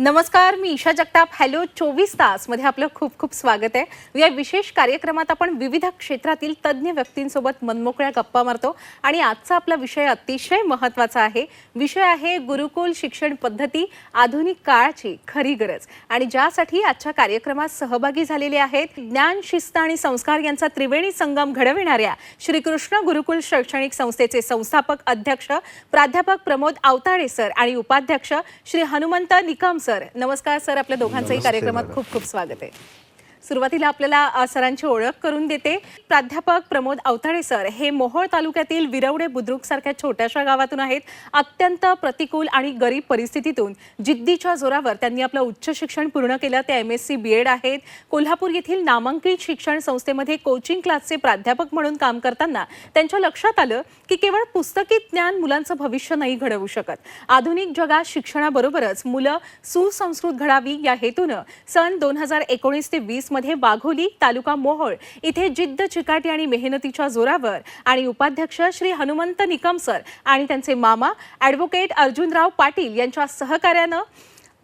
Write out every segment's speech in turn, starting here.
नमस्कार, मी ईशा जगताप. हॅलो 24 तास मध्ये आपलं खूप खूप स्वागत आहे. या विशेष कार्यक्रमात आपण विविध क्षेत्रातील तज्ञ व्यक्तींसोबत मनमोकळ्या गप्पा मारतो आणि आजचा आपला विषय अतिशय महत्त्वाचा आहे. विषय आहे गुरुकुल शिक्षण पद्धती, आधुनिक काळाची खरी गरज. आणि ज्यासाठी आजच्या कार्यक्रमात सहभागी झालेले आहेत ज्ञान, शिस्त आणि संस्कार यांचा त्रिवेणी संगम घडविणाऱ्या श्रीकृष्ण गुरुकुल शैक्षणिक संस्थेचे संस्थापक अध्यक्ष प्राध्यापक प्रमोद आवताडे सर आणि उपाध्यक्ष श्री हनुमंत निकम सर. नमस्कार सर, आपल्या दोघांचंही कार्यक्रमात खूप खूप स्वागत आहे. सुरुवातीला आपल्याला सरांची ओळख करून देते. प्राध्यापक प्रमोद आवताडे सर हे मोहोळ तालुक्यातील विरवडे बुद्रुक सारख्या छोट्याशा गावातून आहेत. अत्यंत प्रतिकूल आणि गरीब परिस्थितीतून जिद्दीच्या जोरावर त्यांनी आपलं उच्च शिक्षण पूर्ण केलं. ते MSc BEd आहेत. कोल्हापूर येथील नामांकित शिक्षण संस्थेमध्ये कोचिंग क्लासचे प्राध्यापक म्हणून काम करताना त्यांच्या लक्षात आलं की केवळ पुस्तकी ज्ञान मुलांचं भविष्य नाही घडवू शकत. आधुनिक जगात शिक्षणाबरोबरच मुलं सुसंस्कृत घडावी या हेतूनं सन 2019 ते 20 मध्ये वाघोली तालुका मोहोळ इथे जिद्द, चिकाटी आणि मेहनतीच्या जोरावर आणि उपाध्यक्ष श्री हनुमंत निकम सर आणि त्यांचे मामा ॲडव्होकेट अर्जुनराव पाटील यांच्या सहकार्यानं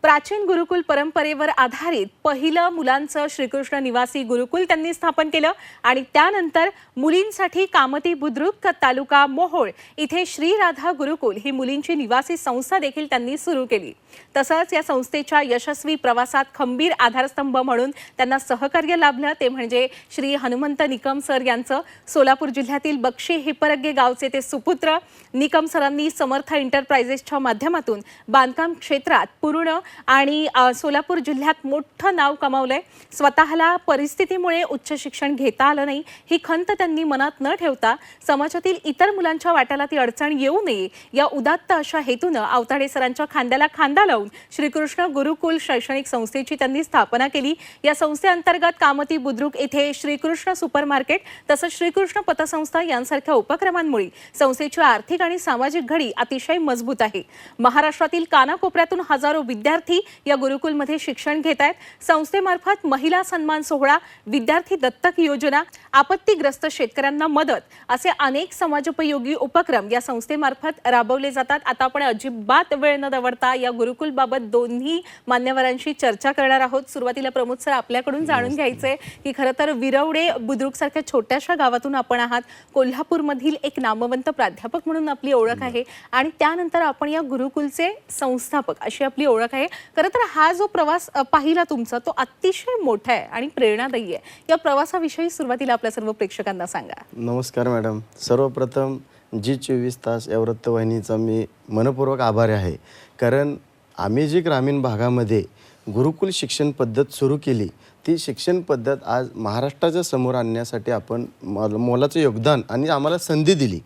प्राचीन गुरुकुल परंपरेवर आधारित पहिलं मुलांचं श्रीकृष्ण निवासी गुरुकुल त्यांनी स्थापन केलं. आणि त्यानंतर मुलींसाठी कामती बुद्रुक तालुका मोहोळ इथे श्री राधा गुरुकुल ही मुलींची निवासी संस्था देखील त्यांनी सुरू केली. तसंच या संस्थेच्या यशस्वी प्रवासात खंबीर आधारस्तंभ म्हणून त्यांना सहकार्य लाभलं ते म्हणजे श्री हनुमंत निकम सर यांचं. सोलापूर जिल्ह्यातील बक्षी हिप्परगे गावचे ते सुपुत्र. निकम सरांनी समर्थ एंटरप्राइजेसच्या माध्यमातून बांधकाम क्षेत्रात पूर्ण आणि सोलापूर जिल्ह्यात मोठं नाव कमावलंय. स्वतःला परिस्थितीमुळे उच्च शिक्षण घेता आलं नाही ही खंत त्यांनी मनात न ठेवता समाजातील इतर मुलांच्या वाट्याला ती अडचण येऊ नये या उदात्त अशा हेतूनं आवताडे सरांच्या खांद्याला खांदा लावून श्रीकृष्ण गुरुकुल शैक्षणिक संस्थेची त्यांनी स्थापना केली. या संस्थेअंतर्गत कामती बुद्रुक येथे श्रीकृष्ण सुपरमार्केट तसंच श्रीकृष्ण पतसंस्था यांसारख्या उपक्रमांमुळे संस्थेची आर्थिक आणि सामाजिक घडी अतिशय मजबूत आहे. महाराष्ट्रातील कानाकोपऱ्यातून हजारो विद्यार्थी या गुरुकुलमध्ये शिक्षण घेत आहेत. संस्थेमार्फत महिला सन्मान सोहळा, विद्यार्थी दत्तक योजना, आपत्तीग्रस्त शेतकऱ्यांना मदत असे अनेक समाजोपयोगी उपक्रम या संस्थेमार्फत राबवले जातात. आता आपण अजिबात वेळ न दवडता या गुरुकुलबाबत दोन्ही मान्यवरांशी चर्चा करणार आहोत. सुरुवातीला प्रमोद सर आपल्याकडून जाणून घ्यायचंय की खरं तर विरवडे बुद्रुक सारख्या छोट्याशा गावातून आपण आहात. कोल्हापूरमधील एक नामवंत प्राध्यापक म्हणून आपली ओळख आहे आणि त्यानंतर आपण या गुरुकुलचे संस्थापक अशी आपली ओळख आहे. खरं तर हा जो प्रवास पाहिला तुमचा तो अतिशय मोठा आहे आणि प्रेरणादायी आहे. या प्रवासाविषयी सुरुवातीला आपल्या सर्व प्रेक्षकांना सांगा. नमस्कार मॅडम. सर्वप्रथम G24 तास या वृत्तवाहिनीचा मी मनपूर्वक आभारी आहे. कारण आम्ही जी ग्रामीण भागामध्ये गुरुकुल शिक्षण पद्धत सुरू केली ती शिक्षण पद्धत आज महाराष्ट्राच्या समोर आणण्यासाठी आपण मोलाचं योगदान आणि आम्हाला संधी दिली.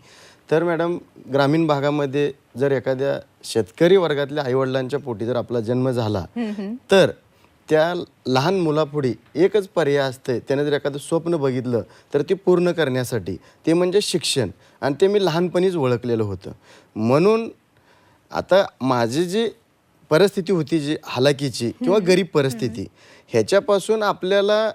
तर मॅडम, ग्रामीण भागामध्ये जर एखाद्या शेतकरी वर्गातल्या आईवडिलांच्या पोटी जर आपला जन्म झाला तर त्या लहान मुलापुढे एकच पर्याय असते. त्याने जर एखादं स्वप्न बघितलं तर ते पूर्ण करण्यासाठी ते म्हणजे शिक्षण. आणि ते मी लहानपणीच ओळखलेलं होतं. म्हणून आता माझी जी परिस्थिती होती जी हालाकीची किंवा गरीब परिस्थिती ह्याच्यापासून आपल्याला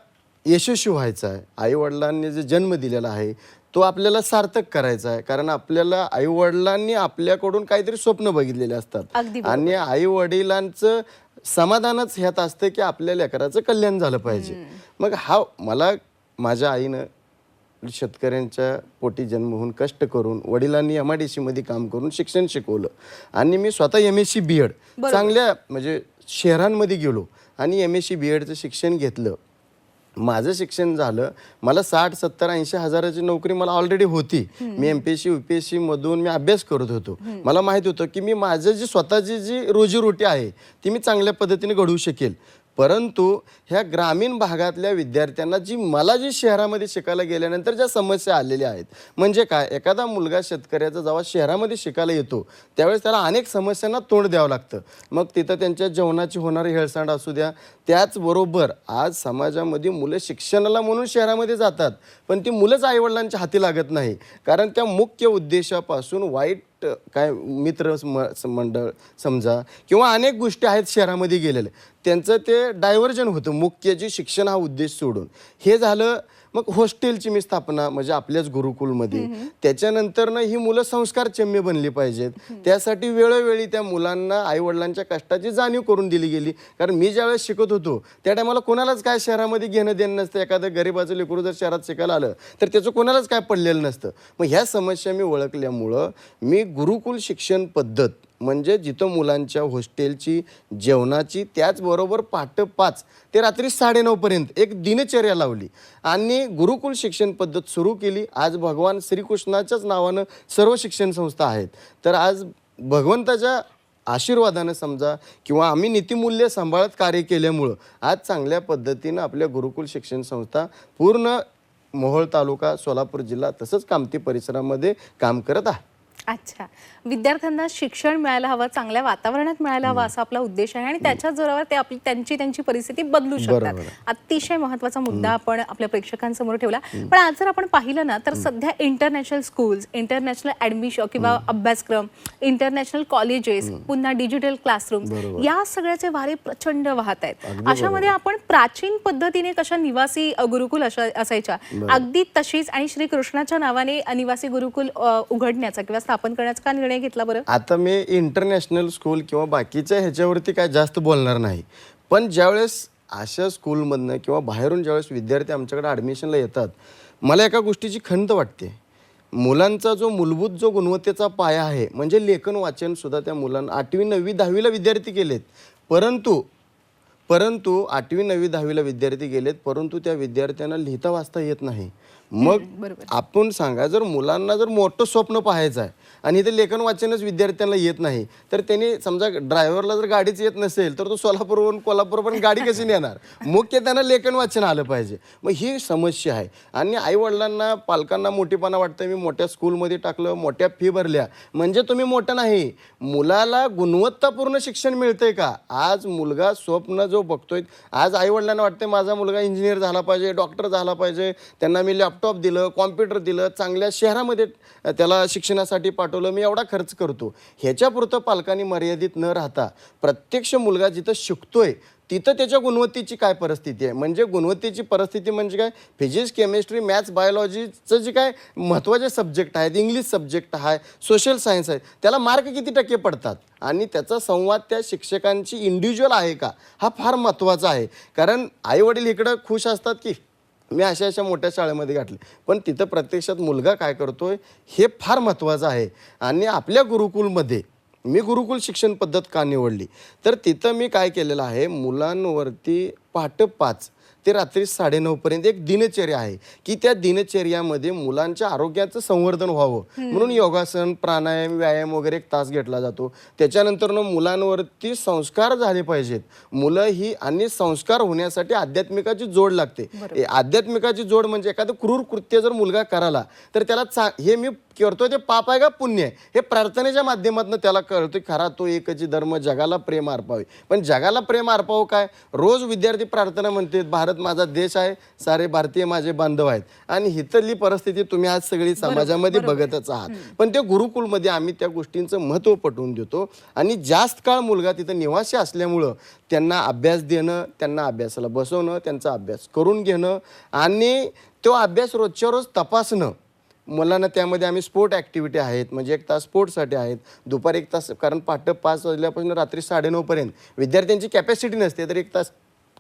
यशस्वी व्हायचं आहे. आईवडिलांनी जे जन्म दिलेला आहे तो आपल्याला सार्थक करायचा आहे. कारण आपल्याला आईवडिलांनी आपल्याकडून काहीतरी स्वप्न बघितलेले असतात आणि आईवडिलांचं समाधानच ह्यात असतं की आपल्या लेकराचं कल्याण झालं पाहिजे. मग हा मला माझ्या आईनं शेतकऱ्यांच्या पोटी जन्म होऊन कष्ट करून वडिलांनी MIDC मध्ये काम करून शिक्षण शिकवलं आणि मी स्वतः MSc BEd चांगल्या म्हणजे शहरांमध्ये गेलो आणि MSc BEdचं शिक्षण घेतलं. माझं शिक्षण झालं. मला 60, 70, 80 हजाराची नोकरी मला ऑलरेडी होती. मी MPSC UPSC मधून मी अभ्यास करत होतो. मला माहित होतं की मी माझं जी स्वतःची जी रोजीरोटी आहे ती मी चांगल्या पद्धतीने घडवू शकेल. परंतु ह्या ग्रामीण भागातल्या विद्यार्थ्यांना मला जी शहरामध्ये शिकायला गेल्यानंतर ज्या समस्या आलेल्या आहेत म्हणजे काय, एखादा मुलगा शेतकऱ्याचा जेव्हा शहरामध्ये शिकायला येतो त्यावेळेस त्याला अनेक समस्यांना तोंड द्यावं लागतं. मग तिथं त्यांच्या जेवणाची होणारी हेळसांड असू द्या. त्याचबरोबर आज समाजामध्ये मुलं शिक्षणाला म्हणून शहरामध्ये जातात पण ती मुलंच आईवडिलांच्या हाती लागत नाही. कारण त्या मुख्य उद्देशापासून वाईट काय मित्र मंडळ समजा किंवा अनेक गोष्टी आहेत शहरामध्ये गेलेले त्यांचं ते डायव्हर्जन होतं, मुख्य जे शिक्षण हा उद्देश सोडून. हे झालं. मग हॉस्टेलची मी स्थापना म्हणजे आपल्याच गुरुकुलमध्ये. त्याच्यानंतरनं ही मुलं संस्कारचम्य बनली पाहिजेत. त्यासाठी वेळोवेळी त्या मुलांना आईवडिलांच्या कष्टाची जाणीव करून दिली गेली. कारण मी ज्यावेळेस शिकत होतो त्या टायमाला कोणालाच काय शहरामध्ये घेणं देणं नसतं. एखादं गरीबाचं लेकरू जर शहरात शिकायला आलं तर त्याचं कोणालाच काय पडलेलं नसतं. मग ह्या समस्या मी ओळखल्यामुळं मी गुरुकुल शिक्षण पद्धत म्हणजे जिथं मुलांच्या हॉस्टेलची, जेवणाची, त्याचबरोबर पहाटे 5 ते रात्री 9:30 पर्यंत एक दिनचर्या लावली आणि गुरुकुल शिक्षण पद्धत सुरू केली. आज भगवान श्रीकृष्णाच्याच नावानं सर्व शिक्षण संस्था आहेत. तर आज भगवंताच्या आशीर्वादानं समजा किंवा आम्ही नीतिमूल्य सांभाळत कार्य केल्यामुळं आज चांगल्या पद्धतीनं आपल्या गुरुकुल शिक्षण संस्था पूर्ण मोहोळ तालुका, सोलापूर जिल्हा तसंच कामठी परिसरामध्ये काम करत आहे. अच्छा. विद्यार्थ्यांना शिक्षण मिळायला हवं, चांगल्या वातावरणात मिळायला हवं असा आपला उद्देश आहे आणि त्याच्या जोरावर ते आपली त्यांची परिस्थिती बदलू शकतात. अतिशय महत्त्वाचा मुद्दा आपण आपल्या प्रेक्षकांसमोर ठेवला. पण आज जर आपण पाहिलं ना तर सध्या इंटरनॅशनल स्कूल्स, इंटरनॅशनल ऍडमिशन किंवा अभ्यासक्रम, इंटरनॅशनल कॉलेजेस, पुन्हा डिजिटल क्लासरूम या सगळ्याचे वारे प्रचंड वाहत आहेत. अशामध्ये आपण प्राचीन पद्धतीने कशा निवासी गुरुकुल असायच्या अगदी तशीच आणि श्रीकृष्णाच्या नावाने निवासी गुरुकुल उघडण्याचा किंवा स्थापन करण्याचा का निर्णय घेतला बरं? आता मी इंटरनॅशनल स्कूल किंवा बाकीच्या ह्याच्यावरती काय जास्त बोलणार नाही. पण ज्यावेळेस अशा स्कूलमधनं किंवा बाहेरून ज्यावेळेस विद्यार्थी आमच्याकडे ॲडमिशनला येतात, मला एका गोष्टीची खंत वाटते. मुलांचा जो मूलभूत जो गुणवत्तेचा पाया आहे म्हणजे लेखन वाचन सुद्धा त्या मुलांना 8वी 9वी 10वीला विद्यार्थी गेलेत. परंतु 8वी 9वी 10वीला विद्यार्थी गेलेत, परंतु त्या विद्यार्थ्यांना लिहिता वाचता येत नाही. मग आपण सांगा, जर मुलांना जर मोठं स्वप्न पाहायचं आहे आणि इथे लेखन वाचनच विद्यार्थ्यांना येत नाही तर त्यांनी समजा ड्रायव्हरला जर गाडीच येत नसेल तर तो सोलापूरवरून कोल्हापूरपर्यंत गाडी कशी नेणार? मुख्य त्यांना लेखन वाचन आलं पाहिजे. मग ही समस्या आहे. आणि आईवडिलांना, पालकांना मोठेपणा वाटतं, मी मोठ्या स्कूलमध्ये टाकलं, मोठ्या फी भरल्या म्हणजे तुम्ही मोठं नाही. मुलाला गुणवत्तापूर्ण शिक्षण मिळतंय का? आज मुलगा स्वप्न जो बघतोय, आज आईवडिलांना वाटतंय माझा मुलगा इंजिनियर झाला पाहिजे, डॉक्टर झाला पाहिजे, त्यांना मी लॅपटॉप दिलं, कॉम्प्युटर दिलं, चांगल्या शहरामध्ये त्याला शिक्षणासाठी पाठवलं, मी एवढा खर्च करतो. ह्याच्यापुरतं पालकांनी मर्यादित न राहता प्रत्यक्ष मुलगा जिथं शिकतोय तिथं त्याच्या गुणवत्तेची काय परिस्थिती आहे, म्हणजे गुणवत्तेची परिस्थिती म्हणजे काय, फिजिक्स, केमिस्ट्री, मॅथ्स, बायोलॉजीचं जे काय महत्त्वाचे सब्जेक्ट आहेत, इंग्लिश सब्जेक्ट आहे, सोशल सायन्स आहे, त्याला मार्क किती टक्के पडतात आणि त्याचा संवाद त्या शिक्षकांची इंडिव्हिज्युअल आहे का, हा फार महत्त्वाचा आहे. कारण आईवडील इकडं खुश असतात की मी अशा मोठ्या शाळेमध्ये घातले, पण तिथं प्रत्यक्षात मुलगा काय करतोय हे फार महत्त्वाचं आहे. आणि आपल्या गुरुकुलमध्ये मी गुरुकुल शिक्षण पद्धत का निवडली तर तिथं मी काय केलेलं आहे, मुलांवरती पहाटे 5 ते रात्री 9:30 पर्यंत एक दिनचर्या आहे की त्या दिनचर्यामध्ये मुलांच्या आरोग्याचं संवर्धन व्हावं म्हणून योगासन, प्राणायाम, व्यायाम वगैरे 1 तास घेतला जातो. त्याच्यानंतरनं मुलांवरती संस्कार झाले पाहिजेत. मुलं ही आणि संस्कार होण्यासाठी आध्यात्मिकाची जोड लागते. आध्यात्मिकाची जोड म्हणजे एखादं क्रूर कृत्य जर मुलगा कराला तर त्याला हे मी करतोय ते पाप आहे का पुण्य आहे हे प्रार्थनेच्या माध्यमातून त्याला कळतोय. खरा तो एकची धर्म जगाला प्रेम अर्पावे. पण जगाला प्रेम अर्पावं काय? रोज विद्यार्थी प्रार्थना म्हणतात, भारत माझा देश आहे, सारे भारतीय माझे बांधव आहेत. आणि हितली परिस्थिती तुम्ही आज सगळी समाजामध्ये बघतच आहात. पण त्या गुरुकुलमध्ये आम्ही त्या गोष्टींचं महत्त्व पटवून देतो आणि जास्त काळ मुलगा तिथं निवासी असल्यामुळं त्यांना अभ्यास देणं, त्यांना अभ्यासाला बसवणं, त्यांचा अभ्यास करून घेणं आणि तो अभ्यास रोजच्या रोज तपासणं. मुलांना त्यामध्ये आम्ही स्पोर्ट ॲक्टिव्हिटी आहेत, म्हणजे 1 तास स्पोर्ट्ससाठी आहेत, दुपारी 1 तास, कारण पहाटे 5 वाजल्यापासून रात्री 9:30 पर्यंत विद्यार्थ्यांची कॅपॅसिटी नसते तर 1 तास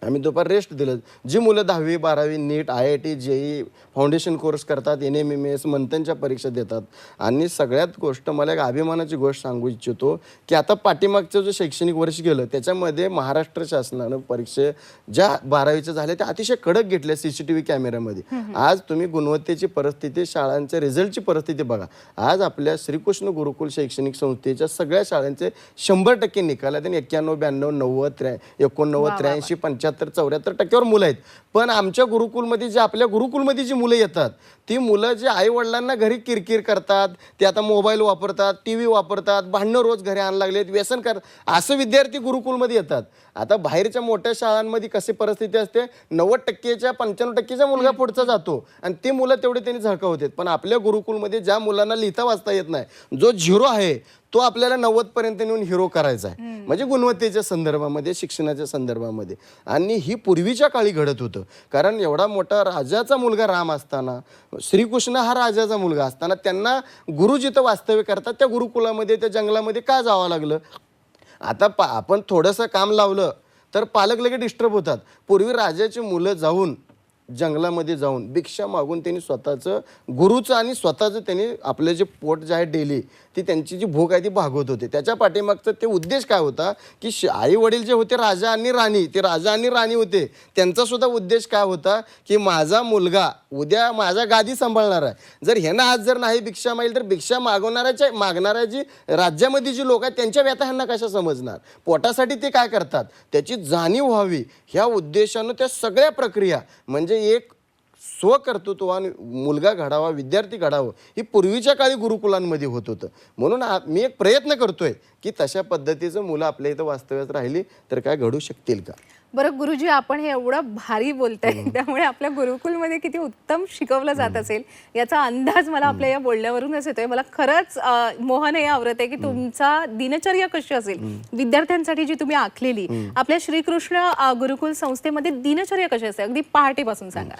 आम्ही दुपार रेस्ट दिलं. जी मुलं 10वी 12वी नीट, IIT, JEE फाउंडेशन कोर्स करतात, NMMS मंथनच्या परीक्षा देतात. आणि सगळ्यात गोष्ट मला एक अभिमानाची गोष्ट सांगू इच्छितो की आता पाठीमागचं जो शैक्षणिक वर्ष गेलं त्याच्यामध्ये महाराष्ट्र शासनानं परीक्षा ज्या 12वीच्या झाल्या त्या अतिशय कडक घेतल्या CCTV कॅमेऱ्यामध्ये. आज तुम्ही गुणवत्तेची परिस्थिती, शाळांच्या रिझल्टची परिस्थिती बघा. आज आपल्या श्रीकृष्ण गुरुकुल शैक्षणिक संस्थेच्या सगळ्या शाळांचे 100% निकाल आहेत आणि 91, 92, 90, 89, 83, 75, 74% मुलं आहेत. पण आमच्या गुरुकुलमध्ये जे आपल्या गुरुकुलमध्ये जी मुलं येतात ती मुलं जे आई वडिलांना घरी किरकिर करतात, ते आता मोबाईल वापरतात, TV वापरतात, भांडणं रोज घरी आणायला लागलेत, व्यसन करतात, असं विद्यार्थी गुरुकुलमध्ये येतात. आता बाहेरच्या मोठ्या शाळांमध्ये कशी परिस्थिती असते, 90%च्या 95%चा मुलगा पुढचा जातो आणि ती मुलं तेवढे त्यांनी झळकावतात. पण आपल्या गुरुकुलमध्ये ज्या मुलांना लिहिता वाचता येत नाही, जो झिरो आहे तो आपल्याला 90 पर्यंत नेऊन हिरो करायचा आहे. म्हणजे गुणवत्तेच्या संदर्भामध्ये, शिक्षणाच्या संदर्भामध्ये. आणि ही पूर्वीच्या काळी घडत होतं. कारण एवढा मोठा राजाचा मुलगा राम असताना, श्रीकृष्ण हा राजाचा मुलगा असताना त्यांना गुरु जिथं वास्तव्य करतात त्या गुरुकुलामध्ये, त्या जंगलामध्ये का जावं लागलं? आता आपण थोडंसं काम लावलं तर पालक लगेच डिस्टर्ब होतात. पूर्वी राजाची मुलं जाऊन जंगलामध्ये जाऊन भिक्षा मागून त्यांनी स्वतःचं गुरुचं आणि स्वतःचं त्यांनी आपलं जे पोट जे आहे डेली ती त्यांची जी भूक आहे ती भागवत होते. त्याच्या पाठीमागचं ते उद्देश काय होता की आई वडील जे होते राजा आणि राणी, ते राजा आणि राणी होते, त्यांचा सुद्धा उद्देश काय होता की माझा मुलगा उद्या माझा गादी सांभाळणार आहे. जर ह्यांना आज जर नाही भिक्षा मागेल तर भिक्षा मागणाऱ्या जी राज्यामध्ये जी लोक आहेत त्यांच्या व्यथा ह्यांना कशा समजणार? पोटासाठी ते काय करतात त्याची जाणीव व्हावी ह्या उद्देशानं त्या सगळ्या प्रक्रिया, म्हणजे एक स्वकर्तृत्वान मुलगा घडावा, विद्यार्थी घडावं, ही पूर्वीच्या काळी गुरुकुलांमध्ये होत होतं. म्हणून मी एक प्रयत्न करतोय की तशा पद्धतीचं मुलं आपल्या इथं वास्तव्यात राहिली तर काय घडू शकतील का? बरं गुरुजी, आपण हे एवढं भारी बोलताय, त्यामुळे आपल्या गुरुकुलमध्ये किती उत्तम शिकवलं जात असेल याचा अंदाज मला आपल्या या बोलण्यावरूनच येतोय. मला खरंच मोहन हे आवडत आहे की तुमचा दिनचर्या कशी असेल विद्यार्थ्यांसाठी जी तुम्ही आखलेली. आपल्या श्रीकृष्ण गुरुकुल संस्थेमध्ये दिनचर्या कशी असते, अगदी पहाटेपासून सांगा.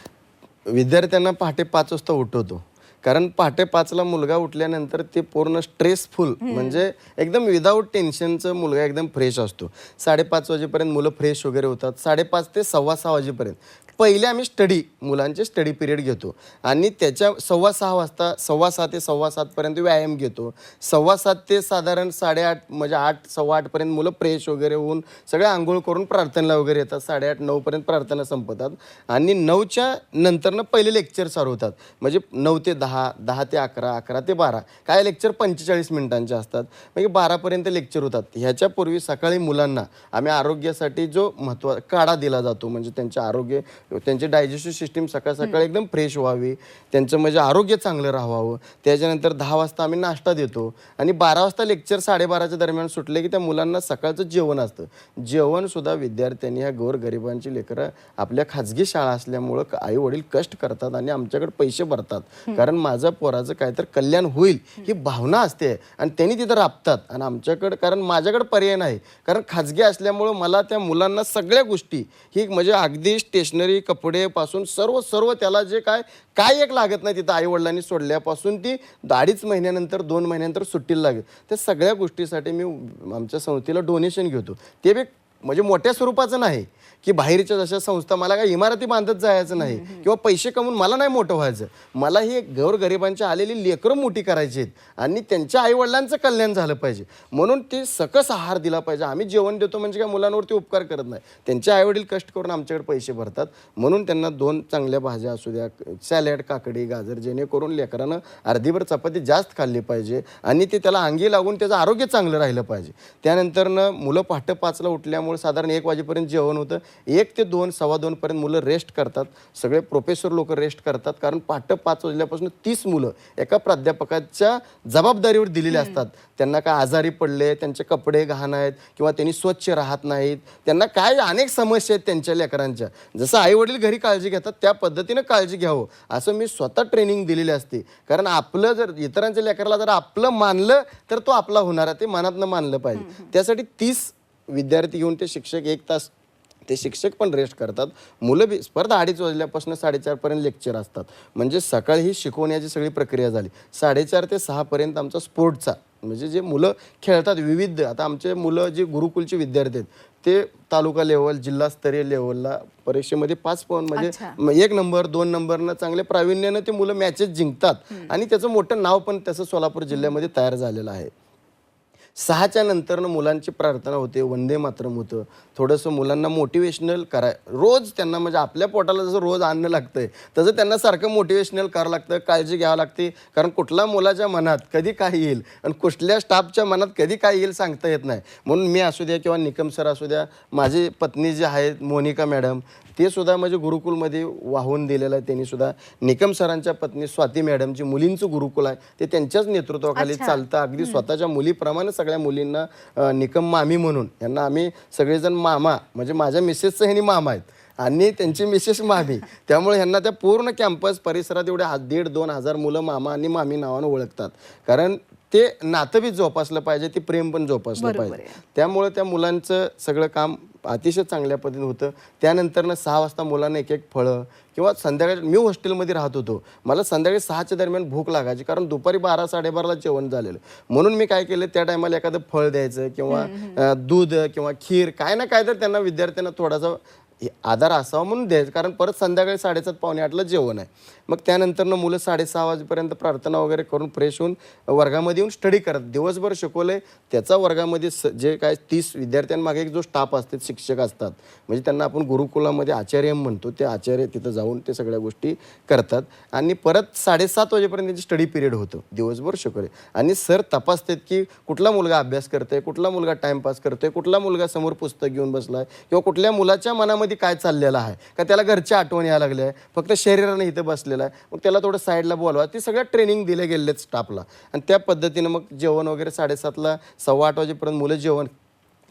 विद्यार्थ्यांना पहाटे 5 वाजता उठवतो. कारण पहाटे 5ला मुलगा उठल्यानंतर ते पूर्ण स्ट्रेसफुल, म्हणजे एकदम विदाऊट टेन्शनचं मुलगा एकदम फ्रेश असतो. 5:30 वाजेपर्यंत मुलं फ्रेश वगैरे होतात. 5:30 ते 6:15 वाजेपर्यंत पहिले आम्ही मुलांचे स्टडी पिरियड घेतो आणि त्याच्या 6:15 वाजता 6:15 ते 7:15 पर्यंत व्यायाम घेतो. 7:15 ते साधारण 8:30 म्हणजे 8, 8:15 पर्यंत मुलं फ्रेश वगैरे होऊन सगळे आंघोळ करून प्रार्थनेला वगैरे येतात. 8:30, 9 पर्यंत प्रार्थना संपतात आणि 9च्या नंतरनं पहिले लेक्चर चालू होतात. म्हणजे 9 ते 10, 10 ते 11, 11 ते 12, काय लेक्चर 45 मिनिटांचे असतात. म्हणजे 12 पर्यंत लेक्चर होतात. ह्याच्यापूर्वी सकाळी मुलांना आम्ही आरोग्यासाठी जो काढा दिला जातो, म्हणजे त्यांचे आरोग्य, त्यांची डायजेस्टिव्ह सिस्टीम सकाळ सकाळी एकदम फ्रेश व्हावी, त्यांचं म्हणजे आरोग्य चांगलं राहावं. त्याच्यानंतर 10 वाजता आम्ही नाश्ता देतो आणि 12 वाजता लेक्चर 12:30च्या दरम्यान सुटले की त्या मुलांना सकाळचं जेवण असतं. जेवणसुद्धा विद्यार्थ्यांनी, ह्या गोरगरिबांची लेकरं आपल्या खाजगी शाळा असल्यामुळं आई वडील कष्ट करतात आणि आमच्याकडे पैसे भरतात. कारण माझं पोराचं काहीतरी कल्याण होईल ही भावना असते आणि त्यांनी तिथं राबतात. आणि आमच्याकडं, कारण माझ्याकडे पर्याय नाही, कारण खाजगी असल्यामुळं मला त्या मुलांना सगळ्या गोष्टी ही म्हणजे अगदी स्टेशनरी, कपडे पासून सर्व त्याला जे काय एक लागत नाही तिथं आई वडिलांनी सोडल्यापासून ती 2.5 महिन्यानंतर 2 महिन्यानंतर सुट्टीला लागेल त्या सगळ्या गोष्टीसाठी मी आमच्या संस्थेला डोनेशन घेतो. ते बी म्हणजे मोठ्या स्वरूपाचं नाही की बाहेरच्या जशा संस्था, मला काय इमारती बांधत जायचं नाही किंवा पैसे कमवून मला नाही मोठं व्हायचं. मला ही गोरगरिबांची आलेली लेकरं मोठी करायची आहेत आणि त्यांच्या आईवडिलांचं कल्याण झालं पाहिजे. म्हणून ते सकस आहार दिला पाहिजे. आम्ही जेवण देतो म्हणजे काय मुलांवरती उपकार करत नाही. त्यांचे आईवडील कष्ट करून आमच्याकडे पैसे भरतात. म्हणून त्यांना 2 चांगल्या भाज्या असू द्या, सॅलड, काकडी, गाजर, जेणेकरून लेकरानं अर्धीभर चपाती जास्त खाल्ली पाहिजे आणि ते त्याला अंगी लागून त्याचं आरोग्य चांगलं राहिलं पाहिजे. त्यानंतरनं मुलं पहाटे 5ला उठल्यामुळे साधारण 1 वाजेपर्यंत जेवण होतं. 1 ते 2, 2:15 पर्यंत मुलं रेस्ट करतात. सगळे प्रोफेसर लोक रेस्ट करतात. कारण पहाटे 5 वाजल्यापासून 30 मुलं एका प्राध्यापकाच्या जबाबदारीवर दिलेली असतात. त्यांना काय आजारी पडले, त्यांचे कपडे घाण आहेत किंवा त्यांनी स्वच्छ राहत नाहीत, त्यांना काय अनेक समस्या आहेत त्यांच्या लेकरांच्या. जसं आई वडील घरी काळजी घेतात त्या पद्धतीनं काळजी घ्यावं असं मी स्वतः ट्रेनिंग दिलेली असते. कारण आपलं जर इतरांच्या लेकराला जर आपलं मानलं तर तो आपला होणार आहे, ते मनातनं मानलं पाहिजे. त्यासाठी 30 विद्यार्थी घेऊन ते शिक्षक 1 तास ते शिक्षक पण रेस्ट करतात. मुलं बी परत 2:30 वाजल्यापासून 4:30 पर्यंत लेक्चर असतात. म्हणजे सकाळी ही शिकवण्याची सगळी प्रक्रिया झाली. 4:30 ते 6 पर्यंत आमचा स्पोर्टचा, म्हणजे जे मुलं खेळतात विविध. आता आमचे मुलं जे गुरुकुलचे विद्यार्थी आहेत ते तालुका लेवल, जिल्हास्तरीय लेवलला परीक्षेमध्ये 5 पॉईंट म्हणजे 1 नंबर 2 नंबरनं चांगल्या प्रावीण्यानं ते मुलं मॅचेस जिंकतात आणि त्याचं मोठं नाव पण तसं सोलापूर जिल्ह्यामध्ये तयार झालेलं आहे. 6च्या नंतरनं मुलांची प्रार्थना होते, वंदे मातरम होतं. थोडंसं मुलांना मोटिवेशनल रोज त्यांना, म्हणजे आपल्या पोटाला जसं रोज अन्न लागतंय तसं त्यांना सारखं मोटिवेशनल करावं लागतं, काळजी घ्यावं लागते. कारण कुठल्या मुलाच्या मनात कधी काय येईल आणि कुठल्या स्टाफच्या मनात कधी काय येईल सांगता येत नाही. म्हणून मी असू द्या किंवा निकम सर असू द्या, माझी पत्नी जी आहेत मोनिका मॅडम, ते सुद्धा म्हणजे गुरुकुलमध्ये वाहून दिलेलं आहे. त्यांनी सुद्धा निकम सरांच्या पत्नी स्वाती मॅडमची मुलींचं गुरुकुल आहे, ते त्यांच्याच नेतृत्वाखाली चालतं. अगदी स्वतःच्या मुलीप्रमाणे सगळ्या मुलींना निकम मामी म्हणून यांना आम्ही सगळेजण मामा, म्हणजे माझ्या मिसेसचं ह्यांनी मामा आहेत आणि त्यांची मिसेस मामी, त्यामुळे ह्यांना त्या पूर्ण कॅम्पस परिसरात एवढे 1,500-2,000 हजार मुलं मामा आणि मामी नावानं ओळखतात. कारण ते नातं बी जोपासलं पाहिजे, ते प्रेम पण जोपासलं पाहिजे. त्यामुळे त्या मुलांचं सगळं काम अतिशय चांगल्या पद्धतीने होतं. त्यानंतरनं 6 वाजता मुलांना एक फळं किंवा संध्याकाळी, मी हॉस्टेलमध्ये राहत होतो, मला संध्याकाळी 6च्या दरम्यान भूक लागायची, कारण दुपारी 12-12:30ला जेवण झालेलं. म्हणून मी काय केलं, त्या टायमाला एखादं फळ द्यायचं किंवा दूध किंवा खीर, काय ना काय तर त्यांना विद्यार्थ्यांना थोडासा आधार असावा म्हणून द्यायचं. कारण परत संध्याकाळी 7:30-8:45ला जेवण आहे. मग त्यानंतरनं मुलं 6:30 वाजेपर्यंत प्रार्थना वगैरे करून फ्रेश होऊन वर्गामध्ये येऊन स्टडी करत. दिवसभर शिकवलंय त्याचा वर्गामध्ये जे काय 30 विद्यार्थ्यांमागे एक जो स्टाफ असते, शिक्षक असतात, म्हणजे त्यांना आपण गुरुकुलामध्ये आचार्य म्हणतो, ते आचार्य तिथं जाऊन ते सगळ्या गोष्टी करतात. आणि परत 7:30 वाजेपर्यंत त्यांची स्टडी पिरियड होतं, दिवसभर शिकवले. आणि सर तपासतात की कुठला मुलगा अभ्यास करतोय, कुठला मुलगा टाइमपास करतोय, कुठला मुलगा समोर पुस्तक घेऊन बसलाय, किंवा कुठल्या मुलाच्या मनामध्ये काय चाललेलं आहे, का त्याला घरच्या आठवणी यायला लागल्या, फक्त शरीराने इथं बसलेला आहे, मग त्याला थोडं साईडला बोलवा. ती सगळ्या ट्रेनिंग दिले गेलेत स्टाफला. आणि त्या पद्धतीनं मग जेवण वगैरे 7:30ला 7:15 वाजेपर्यंत मुलं जेवण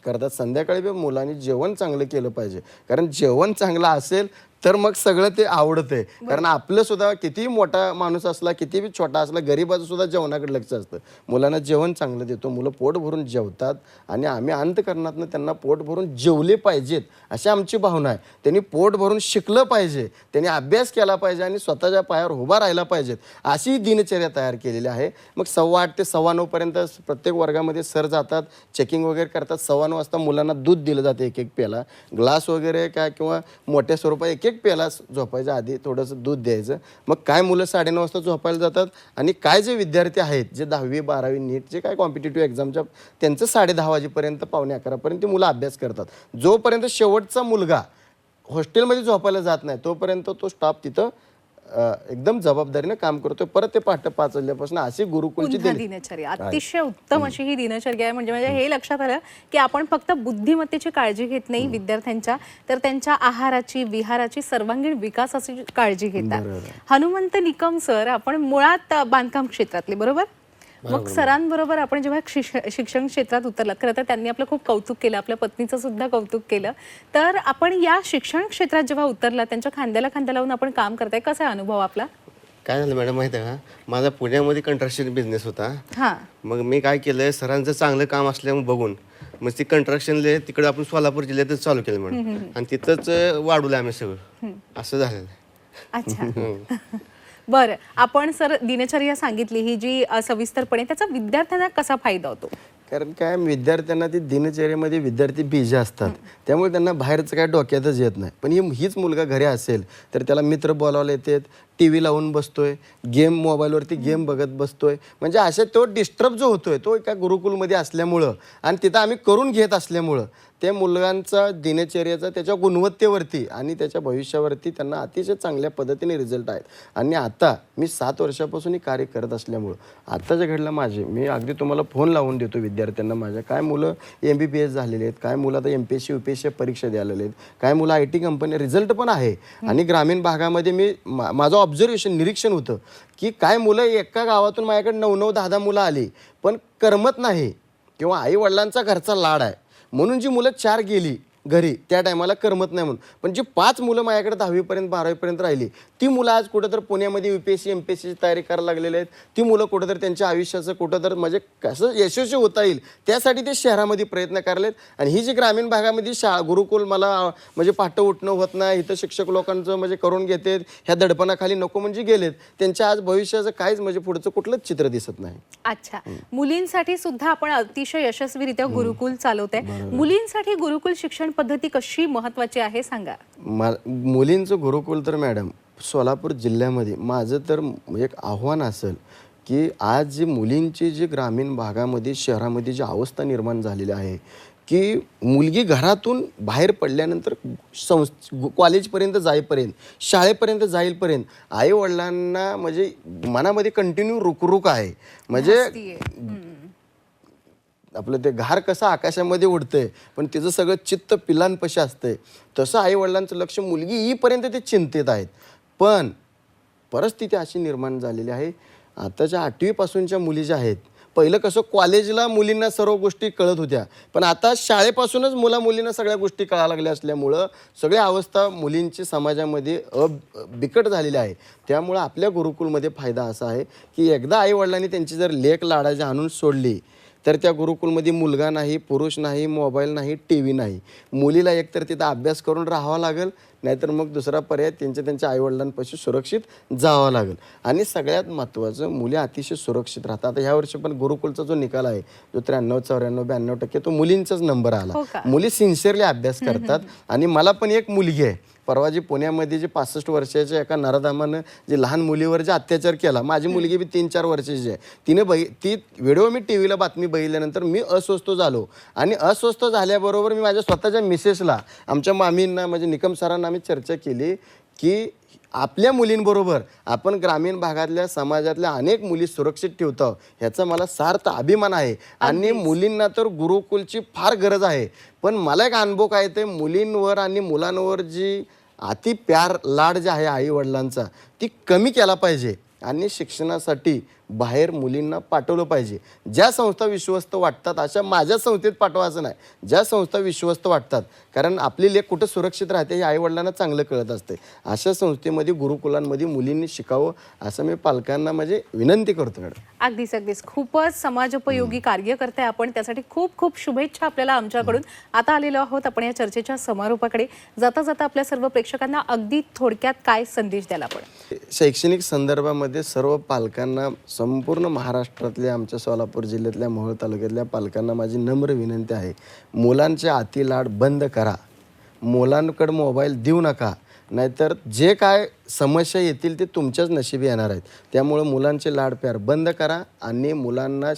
करतात. संध्याकाळी बी मुलांनी जेवण चांगलं केलं पाहिजे, कारण जेवण चांगलं असेल तर मग सगळं ते आवडतंय. कारण आपलं सुद्धा कितीही मोठा माणूस असला, कितीही छोटा असला, गरीबाचं सुद्धा जेवणाकडे लक्ष असतं. मुलांना जेवण चांगलं देतो, मुलं पोट भरून जेवतात आणि आम्ही अंतःकरणातनं त्यांना पोट भरून जेवले पाहिजेत अशी आमची भावना आहे. त्यांनी पोट भरून शिकलं पाहिजे, त्यांनी अभ्यास केला पाहिजे आणि स्वतःच्या पायावर उभा राहायला पाहिजेत, अशी दिनचर्या तयार केलेली आहे. मग 8:15 ते 9:15पर्यंत प्रत्येक वर्गामध्ये सर जातात, चेकिंग वगैरे करतात. 9:15 वाजता मुलांना दूध दिलं जातं, एक पेला, ग्लास वगैरे काय किंवा मोठ्या स्वरूपात एक पेला झोपायच्या आधी थोडंसं दूध द्यायचं. मग काय मुलं 9:30 वाजता झोपायला जातात आणि काय जे विद्यार्थी आहेत, जे 10वी 12वी नीट जे काय कॉम्पिटिटिव्ह एक्झामच्या, त्यांचं 10:30 वाजेपर्यंत 11:45पर्यंत ती मुलं अभ्यास करतात. जोपर्यंत शेवटचा मुलगा हॉस्टेलमध्ये झोपायला जात नाही तोपर्यंत तो स्टाफ तिथं एकदम जबाबदारीने काम करतोय. परत ते 5:30 वाजल्यापासून अशी गुरुकुलची दिनचर्या अतिशय उत्तम अशी ही दिनचर्या आहे. म्हणजे हे लक्षात आलं की आपण फक्त बुद्धिमत्तेची काळजी घेत नाही विद्यार्थ्यांच्या, तर त्यांच्या आहाराची, विहाराची, सर्वांगीण विकासाची काळजी घेतात. हनुमंत निकम सर, आपण मुळात बांधकाम क्षेत्रातले, बरोबर? मग सरांबरोबर आपण जेव्हा शिक्षण क्षेत्रात उतरलात, खरं तर त्यांनी आपलं खूप कौतुक केलं, आपल्या पत्नीचं सुद्धा कौतुक केलं. तर आपण या शिक्षण क्षेत्रात जेव्हा उतरलात, त्यांच्या खांद्याला खांदा लावून आपण काम करताय, कसा आहे अनुभव आपला? काय झालं मॅडम माहिती आहे का, माझा पुण्यामध्ये कंस्ट्रक्शन बिझनेस होता. मग मी काय केलं, सरांचं चांगलं काम असल्यामुळे बघून मग ती कंस्ट्रक्शनले तिकडे आपण सोलापूर जिल्ह्यातच चालू केलं मॅडम, आणि तिथंच वाढवलं आम्ही सगळं, असं झालं. अच्छा. बरं, आपण सर दिनचर्या सांगितली ही जी सविस्तरपणे, त्याचा विद्यार्थ्यांना कसा फायदा होतो? कारण काय, विद्यार्थ्यांना ती दिनचर्येमध्ये विद्यार्थी बिझी असतात, त्यामुळे त्यांना बाहेरचं काय डोक्यातच येत नाही. पण हीच मुलगा घरी असेल तर त्याला मित्र बोलावले येतात, टी व्ही लावून बसतोय, गेम मोबाईलवरती गेम बघत बसतोय. म्हणजे अशा तो डिस्टर्ब जो होतोय तो एका गुरुकुलमध्ये असल्यामुळं आणि तिथं आम्ही करून घेत असल्यामुळं त्या मुलांचा दिनचर्याचा त्याच्या गुणवत्तेवरती आणि त्याच्या भविष्यावरती त्यांना अतिशय चांगल्या पद्धतीने रिझल्ट आहेत. आणि आता मी 7 वर्षापासून ही कार्य करत असल्यामुळं आत्ताच्या घडलं मी अगदी तुम्हाला फोन लावून देतो विद्यार्थ्यांना. माझ्या काय मुलं MBBS झालेले आहेत, काय मुलं आता MPSC UPSC परीक्षा द्यायला आहेत, काय मुलं IT कंपनी रिझल्ट पण आहे. आणि ग्रामीण भागामध्ये मी माझं ऑब्झर्वेशन निरीक्षण होतं की काय मुलं एका गावातून माझ्याकडे 9-9, 10-10 मुलं आली, पण करमत नाही किंवा आई वडिलांचा घरचा लाड आहे म्हणून जी मुलं 4 गेली घरी त्या टायमाला करमत नाही म्हणून, पण जी 5 मुलं माझ्याकडे 10वीपर्यंत 12वीपर्यंत राहिली, ती मुलं आज कुठंतर पुण्यामध्ये UPSC MPSCची तयारी करायला लागलेली आहेत. ती मुलं कुठंतर त्यांच्या आयुष्याचं कुठंतर म्हणजे कसं यशस्वी होता येईल त्यासाठी ते शहरामध्ये प्रयत्न करालेत. आणि ही जी ग्रामीण भागामध्ये गुरुकुल मला म्हणजे पाठ उठणं होत नाही, इथं शिक्षक लोकांचं म्हणजे करून घेतात, ह्या दडपणाखाली नको म्हणजे गेलेत, त्यांच्या आज भविष्याचं काहीच म्हणजे पुढचं कुठलंच चित्र दिसत नाही. अच्छा, मुलींसाठी सुद्धा आपण अतिशय यशस्वीरित्या गुरुकुल चालवतोय. मुलींसाठी गुरुकुल शिक्षण पद्धती कशी महत्त्वाची आहे सांगा. मुलींचं गुरुकुल तर मॅडम सोलापूर जिल्ह्यामध्ये माझं तर एक आव्हान असेल की आज जी मुलींची जी ग्रामीण भागामध्ये शहरामध्ये जी अवस्था निर्माण झालेली आहे की मुलगी घरातून बाहेर पडल्यानंतर कॉलेजपर्यंत जाईपर्यंत, शाळेपर्यंत जाईपर्यंत आईवडिलांना म्हणजे मनामध्ये कंटिन्यू रुकरुक आहे. म्हणजे आपलं ते घार कसं आकाशामध्ये उडतंय पण तिचं सगळं चित्त पिलांपाशी असतंय, तसं आईवडिलांचं लक्ष मुलगी येईपर्यंत ते चिंतित आहेत. पण परिस्थिती अशी निर्माण झालेली आहे, आताच्या 8वी पासूनच्या मुली ज्या आहेत, पहिलं कसं कॉलेजला मुलींना सर्व गोष्टी कळत होत्या, पण आता शाळेपासूनच मुलींना सगळ्या गोष्टी कळायला लागल्या असल्यामुळं सगळ्या अवस्था मुलींची समाजामध्ये बिकट झालेली आहे. त्यामुळं आपल्या गुरुकुलमध्ये फायदा असा आहे की एकदा आईवडिलांनी त्यांची जर लेक लाडाची आणून सोडली तर त्या गुरुकुलमध्ये मुलगा नाही, पुरुष नाही, मोबाईल नाही, टी व्ही नाही. मुलीला एकतर तिथं अभ्यास करून राहावं लागेल, नाहीतर मग दुसरा पर्याय त्यांच्या आईवडिलांपाशी सुरक्षित जावं लागेल. आणि सगळ्यात महत्त्वाचं, मुली अतिशय सुरक्षित राहतात. आता ह्या वर्षी पण गुरुकुलचा जो निकाल आहे जो 93-94-92% तो मुलींचाच नंबर आला. मुली सिन्सिअरली अभ्यास करतात. आणि मला पण एक मुलगी आहे, परवा जी पुण्यामध्ये जी 65 वर्षाच्या एका नराधामानं जे लहान मुलीवर जे अत्याचार केला, माझी मुलगी बी 3-4 वर्षाची आहे. ती व्हिडिओ मी टी व्हीला बातमी बघितल्यानंतर मी अस्वस्थ झालो. आणि अस्वस्थ झाल्याबरोबर मी माझ्या स्वतःच्या मिसेसला, आमच्या मामींना, म्हणजे निकम सरांना आम्ही चर्चा केली की आपल्या मुलींबरोबर आपण ग्रामीण भागातल्या समाजातल्या अनेक मुली सुरक्षित ठेवतो, ह्याचा मला सार्थ अभिमान आहे. आणि मुलींना तर गुरुकुलची फार गरज आहे. पण मला एक अनुभव काय ते, मुलींवर आणि मुलांवर जी अति प्यार लाड जे आहे आई वडिलांचा, ती कमी केला पाहिजे. आणि शिक्षणासाठी बाहेर मुलींना पाठवलं पाहिजे. ज्या संस्था विश्वस्त वाटतात अशा माझ्या संस्थेत पाठवायचं नाही, ज्या संस्था विश्वस्त वाटतात, कारण आपली लेक कुठं सुरक्षित राहते हे आईवडिलांना चांगलं कळत असते. अशा संस्थेमध्ये गुरुकुलांमध्ये मुलींनी शिकावं असं मी पालकांना म्हणजे विनंती करतो मॅडम. अगदीच खूपच समाजोपयोगी कार्य करते आपण, त्यासाठी खूप खूप शुभेच्छा आपल्याला आमच्याकडून. आता आलेलो आहोत आपण या चर्चेच्या समारोपाकडे. जाता जाता आपल्या सर्व प्रेक्षकांना अगदी थोडक्यात काय संदेश द्यायला आपण? शैक्षणिक संदर्भामध्ये सर्व पालकांना, संपूर्ण महाराष्ट्रातल्या, आमच्या सोलापूर जिल्ह्यातल्या मोहोळ तालुक्यातल्या पालकांना माझी नम्र विनंती आहे, मुलांचे अतिलाड बंद करा. मुलांकडे मोबाईल देऊ नका, नाहीतर जे काय समस्या येतील ते तुमच्याच नशिबी येणार आहेत. त्यामुळं मुलांचे लाड प्यार बंद करा आणि मुलांना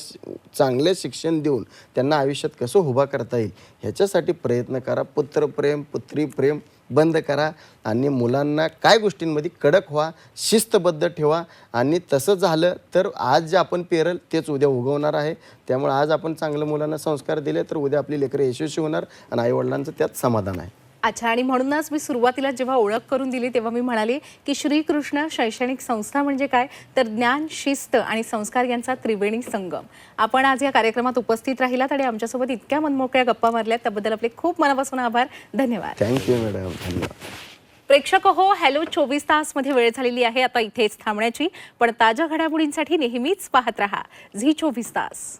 चांगले शिक्षण देऊन त्यांना आयुष्यात कसं उभा करता येईल ह्याच्यासाठी प्रयत्न करा. पुत्रप्रेम, पुत्रीप्रेम बंद करा आणि मुलांना काय गोष्टींमध्ये कडक व्हा, शिस्तबद्ध ठेवा. आणि तसं झालं तर आज जे आपण पेरल तेच उद्या उगवणार आहे. त्यामुळे आज आपण चांगलं मुलांना संस्कार दिले तर उद्या आपली लेकरं यशस्वी होणार आणि आईवडिलांचं त्यात समाधान आहे. अच्छा, आणि म्हणूनच मी सुरुवातीला जेव्हा ओळख करून दिली तेव्हा मी म्हणाले की श्रीकृष्ण शैक्षणिक संस्था म्हणजे काय, तर ज्ञान, शिस्त आणि संस्कार यांचा त्रिवेणी संगम. आपण आज या कार्यक्रमात उपस्थित राहिलात आणि आमच्यासोबत इतक्या मनमोकळ्या गप्पा मारल्यात, त्याबद्दल आपले खूप मनापासून आभार. धन्यवाद. Thank you madam. धन्यवाद. प्रेक्षक हो, हॅलो 24 तासमध्ये वेळ झालेली आहे आता इथेच थांबण्याची. पण ताज्या घडामोडींसाठी नेहमीच पाहत रहा झी 24 तास.